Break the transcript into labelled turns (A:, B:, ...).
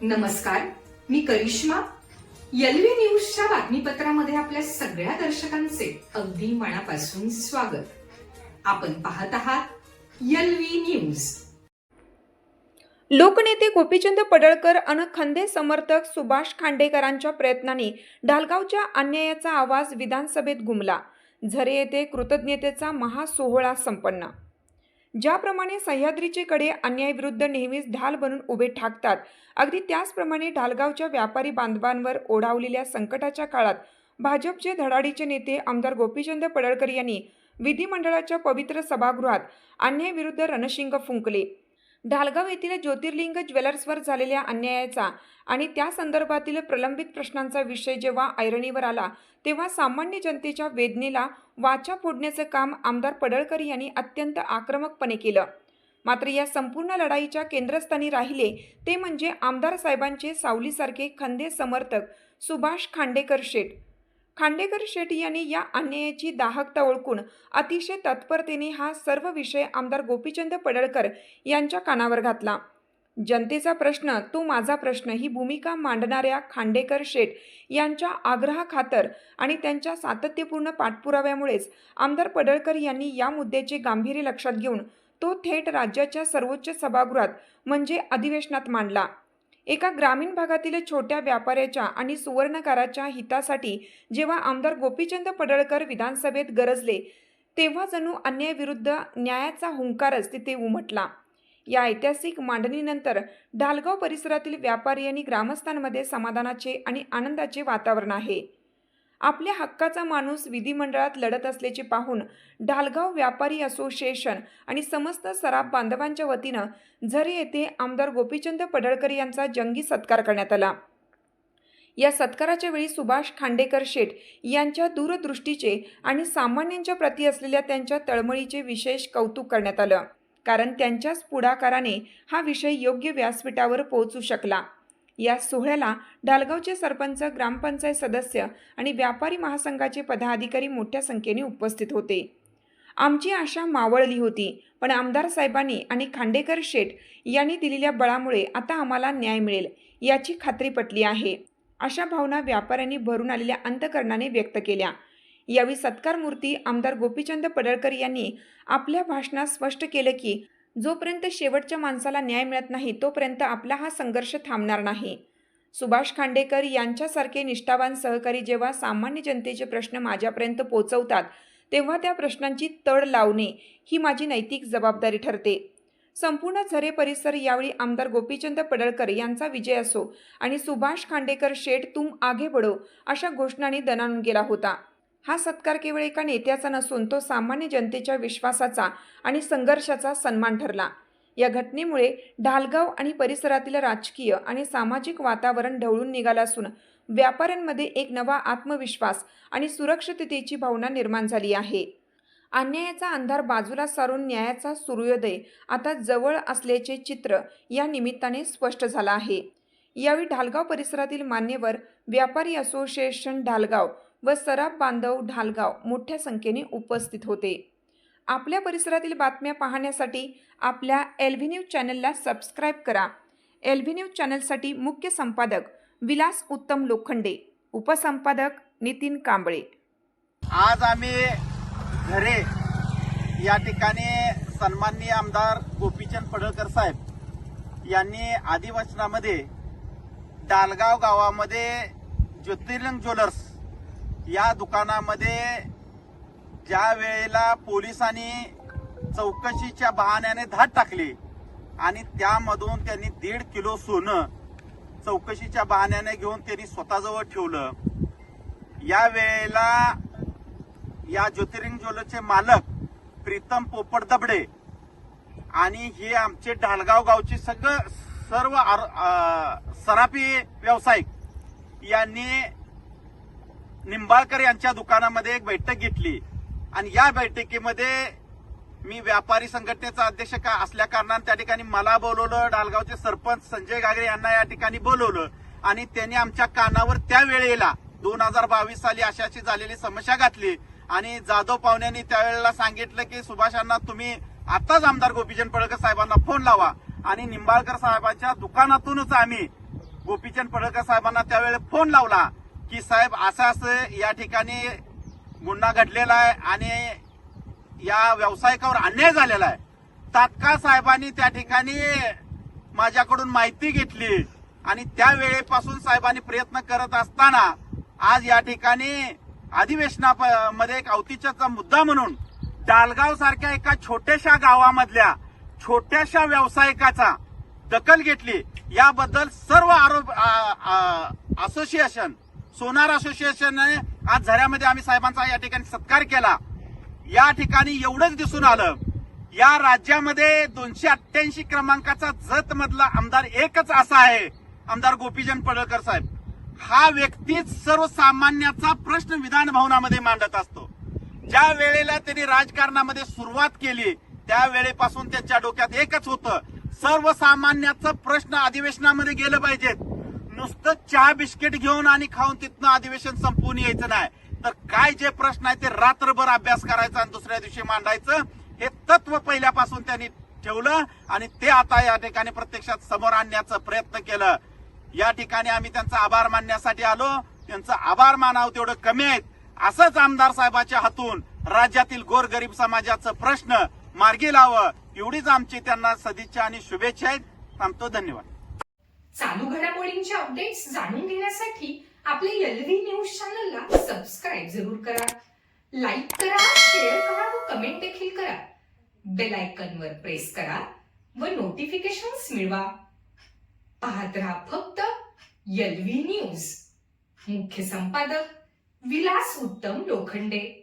A: नमस्कार, मी करिश्मा. एलव्ही न्यूजच्या बातमीपत्रामध्ये आपल्या सगळ्या दर्शकांचे अगदी मनापासून स्वागत. आपण पाहत आहात एलव्ही न्यूज.
B: लोकनेते गोपीचंद पडळकर आणि खंदे समर्थक सुभाष खांडेकरांच्या प्रयत्नांनी ढालगावच्या अन्यायाचा आवाज विधानसभेत घुमला. झरे येथे कृतज्ञतेचा महासोहळा संपन्न. ज्याप्रमाणे सह्याद्रीचे कडे अन्यायाविरुद्ध नेहमीच ढाल बनून उभे ठाकतात, अगदी त्याचप्रमाणे ढालगावच्या व्यापारी बांधवांवर ओढावलेल्या संकटाच्या काळात भाजपचे धडाडीचे नेते आमदार गोपीचंद पडळकर यांनी विधिमंडळाच्या पवित्र सभागृहात अन्यायाविरुद्ध रणशिंग फुंकले. ढालगाव येथील ज्योतिर्लिंग ज्वेलर्सवर झालेल्या अन्यायाचा आणि त्या संदर्भातील प्रलंबित प्रश्नांचा विषय जेव्हा ऐरणीवर आला, तेव्हा सामान्य जनतेच्या वेदनेला वाचा फोडण्याचं काम आमदार पडळकर यांनी अत्यंत आक्रमकपणे केलं. मात्र या संपूर्ण लढाईच्या केंद्रस्थानी राहिले ते म्हणजे आमदार साहेबांचे सावलीसारखे खंदे समर्थक सुभाष खांडेकर शेठ. खांडेकर शेठ यांनी या अन्यायाची दाहकता ओळखून अतिशय तत्परतेने हा सर्व विषय आमदार गोपीचंद पडळकर यांच्या कानावर घातला. जनतेचा प्रश्न तो माझा प्रश्न ही भूमिका मांडणाऱ्या खांडेकर शेठ यांच्या आग्रहाखातर आणि त्यांच्या सातत्यपूर्ण पाठपुराव्यामुळेच आमदार पडळकर यांनी या मुद्द्याचे गांभीर्य लक्षात घेऊन तो थेट राज्याच्या सर्वोच्च सभागृहात म्हणजे अधिवेशनात मांडला. एका ग्रामीण भागातील छोट्या व्यापाऱ्याच्या आणि सुवर्णकाराच्या हितासाठी जेव्हा आमदार गोपीचंद पडळकर विधानसभेत गरजले, तेव्हा जणू अन्यायाविरुद्ध न्यायाचा हुंकारच तिथे उमटला. या ऐतिहासिक मांडणीनंतर ढालगाव परिसरातील व्यापारी आणि ग्रामस्थांमध्ये समाधानाचे आणि आनंदाचे वातावरण आहे. आपल्या हक्काचा माणूस विधिमंडळात लढत असल्याचे पाहून ढालगाव व्यापारी असोसिएशन आणि समस्त सराफ बांधवांच्या वतीनं झरे येथे आमदार गोपीचंद पडळकर यांचा जंगी सत्कार करण्यात आला. या सत्काराच्या वेळी सुभाष खांडेकर शेठ यांच्या दूरदृष्टीचे आणि सामान्यांच्या प्रती असलेल्या त्यांच्या तळमळीचे विशेष कौतुक करण्यात आलं, कारण त्यांच्याच पुढाकाराने हा विषय योग्य व्यासपीठावर पोहोचू शकला. या सोहळ्याला ढालगावचे सरपंच, ग्रामपंचायत सदस्य आणि व्यापारी महासंघाचे पदाधिकारी मोठ्या संख्येने उपस्थित होते. आमची आशा मावळली होती, पण आमदार साहेबांनी आणि खांडेकर शेठ यांनी दिलेल्या बळामुळे आता आम्हाला न्याय मिळेल याची खात्री पटली आहे, अशा भावना व्यापाऱ्यांनी भरून आलेल्या अंतकरणाने व्यक्त केल्या. यावेळी सत्कारमूर्ती आमदार गोपीचंद पडळकर यांनी आपल्या भाषणात स्पष्ट केलं की जोपर्यंत शेवटच्या माणसाला न्याय मिळत नाही तोपर्यंत आपला हा संघर्ष थांबणार नाही. सुभाष खांडेकर यांच्यासारखे निष्ठावान सहकारी जेव्हा सामान्य जनतेचे प्रश्न माझ्यापर्यंत पोहोचवतात, तेव्हा त्या प्रश्नांची तड लावणे ही माझी नैतिक जबाबदारी ठरते. संपूर्ण झरे परिसर यावेळी आमदार गोपीचंद पडळकर यांचा विजय असो आणि सुभाष खांडेकर शेठ तुम आगे बढो अशा घोषणांनी दणाणून गेला होता. हा सत्कार केवळ एका नेत्याचा नसून तो सामान्य जनतेच्या विश्वासाचा आणि संघर्षाचा सन्मान ठरला. या घटनेमुळे ढालगाव आणि परिसरातील राजकीय आणि सामाजिक वातावरण ढवळून निघालं असून व्यापाऱ्यांमध्ये एक नवा आत्मविश्वास आणि सुरक्षिततेची भावना निर्माण झाली आहे. अन्यायाचा अंधार बाजूला सारून न्यायाचा सूर्योदय आता जवळ असल्याचे चित्र या निमित्ताने स्पष्ट झालं आहे. यावेळी ढालगाव परिसरातील मान्यवर, व्यापारी असोसिएशन ढालगाव व सराफ बांधव ढालगाव मोठ्या संख्येने उपस्थित होते. आपल्या परिसरातील बातम्या पाहण्यासाठी आपल्या एलव्ही न्यूज चॅनलला सबस्क्राईब करा. एलव्ही न्यूज चॅनलसाठी मुख्य संपादक विलास उत्तम लोखंडे, उपसंपादक नितीन कांबळे.
C: आज आम्ही झरे या ठिकाणी सन्माननीय आमदार गोपीचंद पडळकर साहेब यांनी अधिवेशनामध्ये ढालगाव गावामध्ये ज्योतिर्लिंग ज्वेलर्स या दुकानामध्ये ज्या वेळेला पोलिसांनी चौकशीच्या बहाण्याने धाड टाकली आणि त्यामधून त्यांनी 1.5 किलो सोनं चौकशीच्या बहाण्याने घेऊन त्यांनी स्वतःजवळ ठेवलं. या वेळेला या ज्योतिर्लिंग ज्वेलर्सचे मालक प्रीतम पोपट दबडे आणि हे आमचे ढालगाव गावचे सर्व सराफी व्यावसायिक यांनी निंबाळकर यांच्या दुकानामध्ये एक बैठक घेतली आणि या बैठकीमध्ये मी व्यापारी संघटनेचा अध्यक्ष असल्या कारणाने त्या ठिकाणी मला बोलवलं. ढालगावचे सरपंच संजय गागरे यांना या ठिकाणी बोलवलं आणि त्यांनी आमच्या कानावर त्या वेळेला 2022 साली अशाची झालेली समस्या घातली आणि जाधव पाहुण्यांनी त्यावेळेला सांगितलं की सुभाषांना तुम्ही आताच आमदार गोपीचंद पडळकर साहेबांना फोन लावा आणि निंबाळकर साहेबांच्या दुकानातूनच आम्ही गोपीचंद पडळकर साहेबांना त्यावेळेस फोन लावला की साहेब असं असं या ठिकाणी गुन्हा घडलेला आहे आणि या व्यावसायिकावर अन्याय झालेला आहे. तात्काळ साहेबांनी त्या ठिकाणी माझ्याकडून माहिती घेतली आणि त्यावेळेपासून साहेबांनी प्रयत्न करत असताना आज या ठिकाणी अधिवेशनामध्ये एक औचित्याचा मुद्दा म्हणून डालगाव सारख्या एका छोट्याशा गावामधल्या छोट्याशा व्यावसायिकाचा दखल घेतली. याबद्दल सर्व असोसिएशन सोनार असोसिएशनने आज झऱ्यामध्ये आम्ही साहेबांचा या ठिकाणी सत्कार केला. या ठिकाणी एवढंच दिसून आलं, या राज्यामध्ये 288 क्रमांकाचा जत मधला आमदार एकच असा आहे, आमदार गोपीचंद पडळकर साहेब. हा व्यक्तीच सर्वसामान्याचा प्रश्न विधान भवनामध्ये मांडत असतो. ज्या वेळेला त्यांनी राजकारणामध्ये सुरुवात केली त्यावेळेपासून त्यांच्या डोक्यात एकच होतं, सर्वसामान्याचा प्रश्न अधिवेशनामध्ये गेलं पाहिजेत. नुसतं चहा बिस्किट घेऊन आणि खाऊन तिथनं अधिवेशन संपवून यायचं नाही, तर काय जे प्रश्न आहे ते रात्रभर अभ्यास करायचा आणि दुसऱ्या दिवशी मांडायचं, हे तत्व पहिल्यापासून त्यांनी ठेवलं आणि ते आता या ठिकाणी प्रत्यक्षात समोर आणण्याचा प्रयत्न केलं. या ठिकाणी आम्ही त्यांचा आभार मानण्यासाठी आलो. त्यांचा आभार मानावं तेवढं कमी आहेत. असंच आमदार साहेबाच्या हातून राज्यातील गोरगरीब समाजाचं प्रश्न मार्गी लावं, एवढीच आमची त्यांना सदिच्छा आणि शुभेच्छा आहेत. थांबतो. धन्यवाद.
A: चालू घडामोडींच्या अपडेट्स जाणून घेण्यासाठी आपल्या एलव्ही न्यूज चॅनलला सबस्क्राईब जरूर करा, लाईक करा, शेअर करा व कमेंट देखील करा. बेल आयकॉनवर प्रेस करा व नोटिफिकेशन्स मिळवा. पाहत रहा फक्त एलव्ही न्यूज. मुख्य संपादक विलास उत्तम लोखंडे.